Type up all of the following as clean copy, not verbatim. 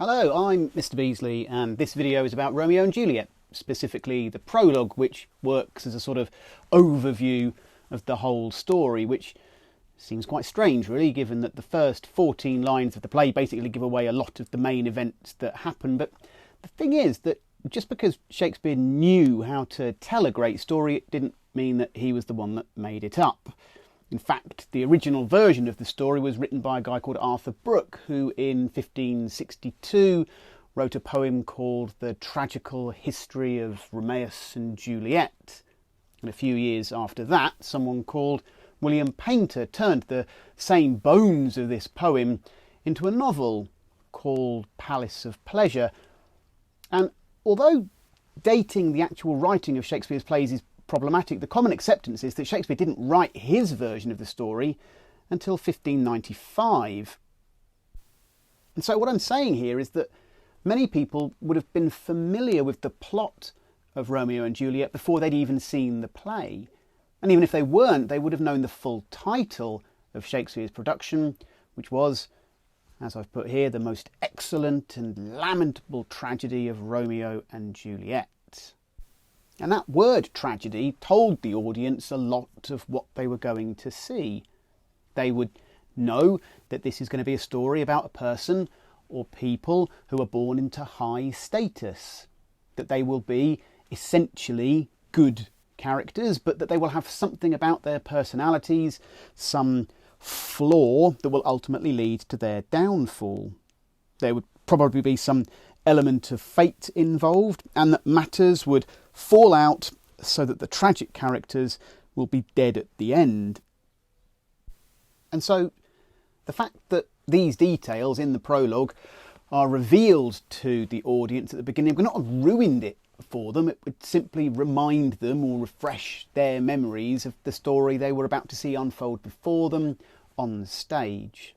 Hello, I'm Mr. Beasley, and this video is about Romeo and Juliet, specifically the prologue, which works as a sort of overview of the whole story, which seems quite strange, really, given that the first 14 lines of the play basically give away a lot of the main events that happen. But the thing is that just because Shakespeare knew how to tell a great story, it didn't mean that he was the one that made it up. In fact, the original version of the story was written by a guy called Arthur Brooke, who in 1562 wrote a poem called The Tragical History of Romeo and Juliet. And a few years after that, someone called William Painter turned the same bones of this poem into a novel called Palace of Pleasure. And although dating the actual writing of Shakespeare's plays is problematic, the common acceptance is that Shakespeare didn't write his version of the story until 1595. And so what I'm saying here is that many people would have been familiar with the plot of Romeo and Juliet before they'd even seen the play. And even if they weren't, they would have known the full title of Shakespeare's production, which was, as I've put here, the most excellent and lamentable tragedy of Romeo and Juliet. And that word tragedy told the audience a lot of what they were going to see. They would know that this is going to be a story about a person or people who are born into high status, that they will be essentially good characters, but that they will have something about their personalities, some flaw that will ultimately lead to their downfall. There would probably be some element of fate involved, and that matters would fall out so that the tragic characters will be dead at the end. And so the fact that these details in the prologue are revealed to the audience at the beginning would not have ruined it for them. It would simply remind them or refresh their memories of the story they were about to see unfold before them on the stage.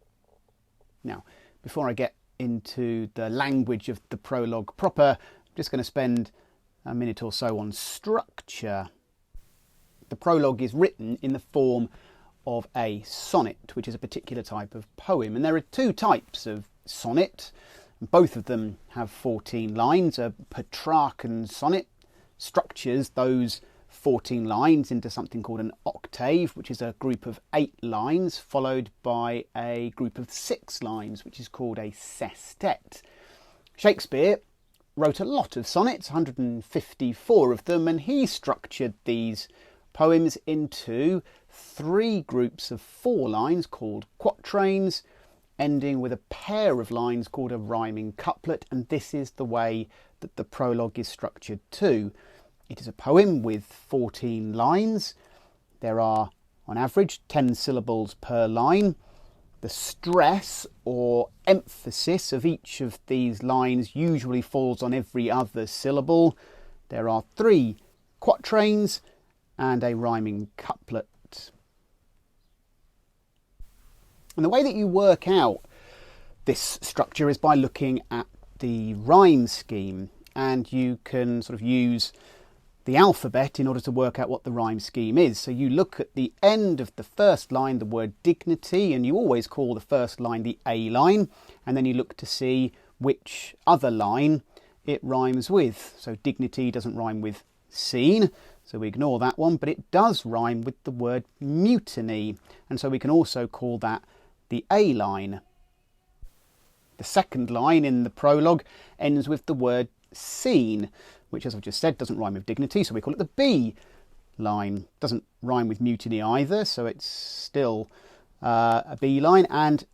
Now, before I get into the language of the prologue proper, I'm just going to spend a minute or so on structure. The prologue is written in the form of a sonnet, which is a particular type of poem. And there are two types of sonnet. Both of them have 14 lines. A Petrarchan sonnet structures those 14 lines into something called an octave, which is a group of 8 lines, followed by a group of 6 lines, which is called a sestet. Shakespeare wrote a lot of sonnets, 154 of them, and he structured these poems into 3 groups of 4 lines called quatrains, ending with a pair of lines called a rhyming couplet, and this is the way that the prologue is structured too. It is a poem with 14 lines. There are, on average, 10 syllables per line. The stress or emphasis of each of these lines usually falls on every other syllable. There are 3 quatrains and a rhyming couplet. And the way that you work out this structure is by looking at the rhyme scheme, and you can sort of use the alphabet in order to work out what the rhyme scheme is. So you look at the end of the first line, the word dignity, and you always call the first line the A line, and then you look to see which other line it rhymes with. So dignity doesn't rhyme with scene, so we ignore that one, but it does rhyme with the word mutiny, and so we can also call that the A line. The second line in the prologue ends with the word scene, which, as I've just said, doesn't rhyme with dignity, so we call it the B line. Doesn't rhyme with mutiny either, so it's still a B line. And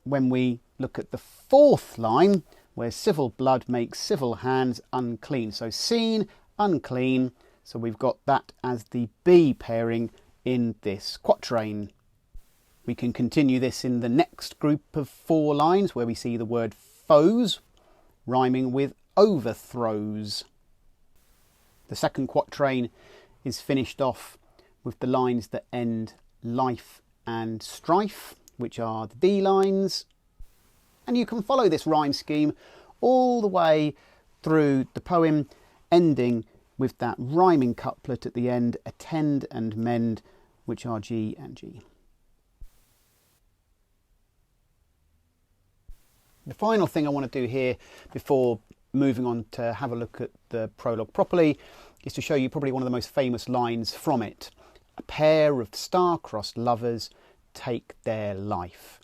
when we look at the fourth line, where civil blood makes civil hands unclean, so scene, unclean, so we've got that as the B pairing in this quatrain. We can continue this in the next group of 4 lines, where we see the word foes rhyming with overthrows. The second quatrain is finished off with the lines that end life and strife, which are the D lines. And you can follow this rhyme scheme all the way through the poem, ending with that rhyming couplet at the end, attend and mend, which are G and G. The final thing I want to do here before moving on to have a look at the prologue properly is to show you probably one of the most famous lines from it. A pair of star-crossed lovers take their life.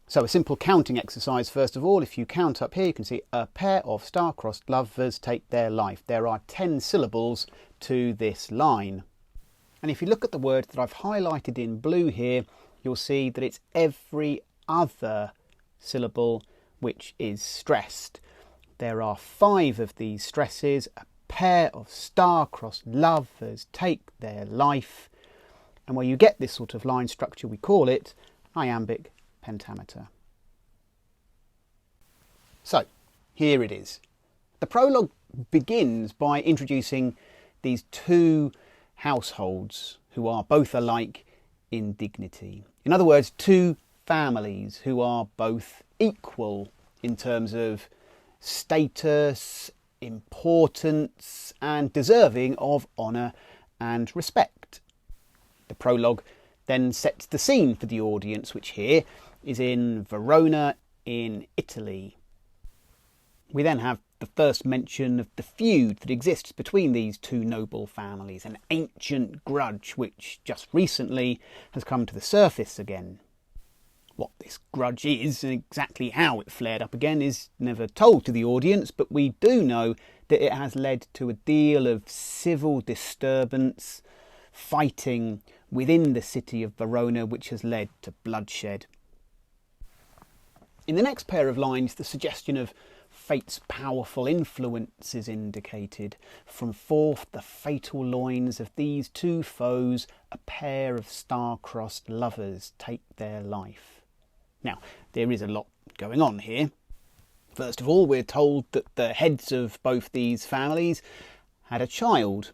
So a simple counting exercise first of all. If you count up here, you can see a pair of star-crossed lovers take their life. There are 10 syllables to this line. And if you look at the words that I've highlighted in blue here, you'll see that it's every other syllable which is stressed. There are 5 of these stresses. A pair of star-crossed lovers take their life. And where you get this sort of line structure, we call it iambic pentameter. So, here it is. The prologue begins by introducing these 2 households who are both alike in dignity. In other words, 2 families who are both equal in terms of status, importance, and deserving of honour and respect. The prologue then sets the scene for the audience, which here is in Verona in Italy. We then have the first mention of the feud that exists between these 2 noble families, an ancient grudge which just recently has come to the surface again. What this grudge is and exactly how it flared up again is never told to the audience, but we do know that it has led to a deal of civil disturbance, fighting within the city of Verona, which has led to bloodshed. In the next pair of lines, the suggestion of fate's powerful influence is indicated. From forth the fatal loins of these 2 foes, a pair of star-crossed lovers take their life. Now, there is a lot going on here. First of all, we're told that the heads of both these families had a child.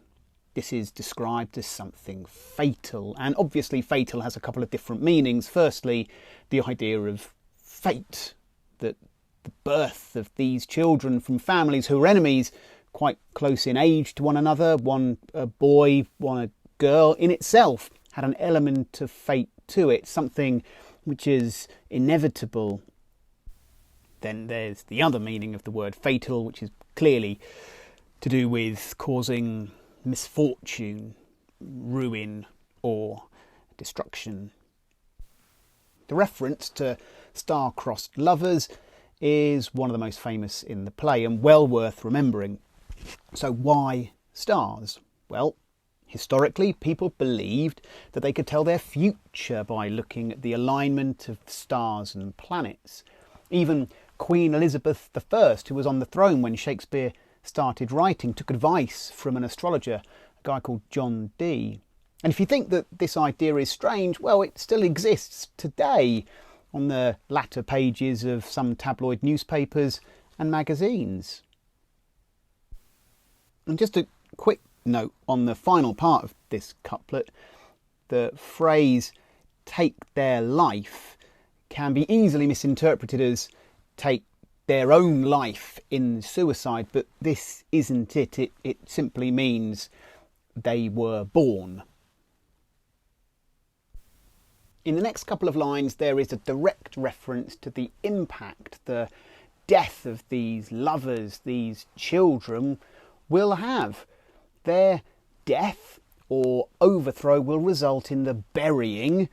This is described as something fatal, and obviously fatal has a couple of different meanings. Firstly, the idea of fate, that the birth of these children from families who were enemies, quite close in age to one another, one a boy, one a girl, in itself had an element of fate to it, something which is inevitable. Then there's the other meaning of the word fatal, which is clearly to do with causing misfortune, ruin, or destruction. The reference to star-crossed lovers is one of the most famous in the play and well worth remembering. So why stars? Well, historically, people believed that they could tell their future by looking at the alignment of stars and planets. Even Queen Elizabeth I, who was on the throne when Shakespeare started writing, took advice from an astrologer, a guy called John Dee. And if you think that this idea is strange, well, it still exists today on the latter pages of some tabloid newspapers and magazines. And just a quick note on the final part of this couplet, the phrase "take their life" can be easily misinterpreted as take their own life in suicide, but this isn't it. It simply means they were born. In the next couple of lines, there is a direct reference to the impact the death of these lovers, these children, will have. Their death or overthrow will result in the burying,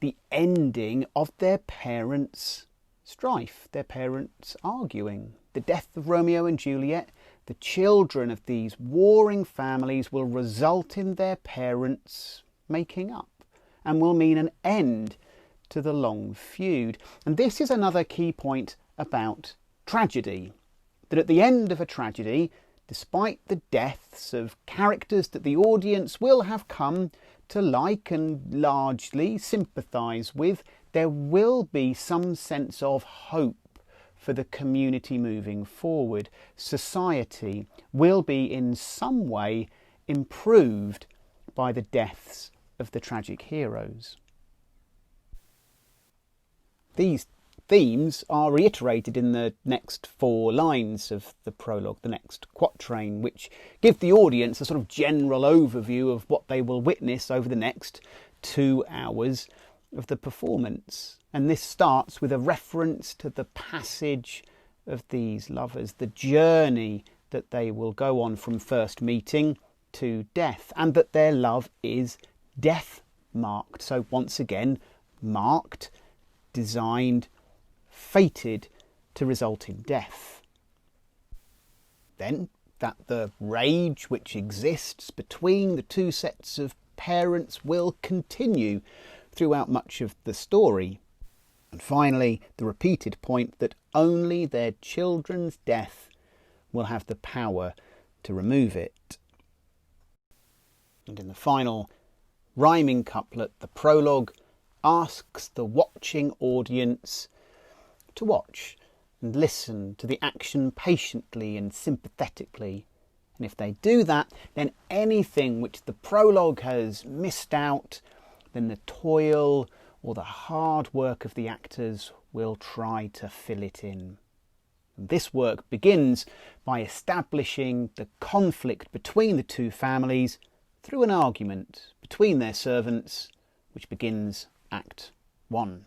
the ending of their parents' strife, their parents arguing. The death of Romeo and Juliet, the children of these warring families will result in their parents making up and will mean an end to the long feud. And this is another key point about tragedy, that at the end of a tragedy, despite the deaths of characters that the audience will have come to like and largely sympathise with, there will be some sense of hope for the community moving forward. Society will be in some way improved by the deaths of the tragic heroes. These themes are reiterated in the next 4 lines of the prologue, the next quatrain, which give the audience a sort of general overview of what they will witness over the next 2 hours of the performance. And this starts with a reference to the passage of these lovers, the journey that they will go on from first meeting to death, and that their love is death marked. So once again, marked, designed, fated to result in death. Then that the rage which exists between the two sets of parents will continue throughout much of the story. And finally, the repeated point that only their children's death will have the power to remove it. And in the final rhyming couplet, the prologue asks the watching audience to watch and listen to the action patiently and sympathetically. And if they do that, then anything which the prologue has missed out, then the toil or the hard work of the actors will try to fill it in. And this work begins by establishing the conflict between the two families through an argument between their servants, which begins Act 1.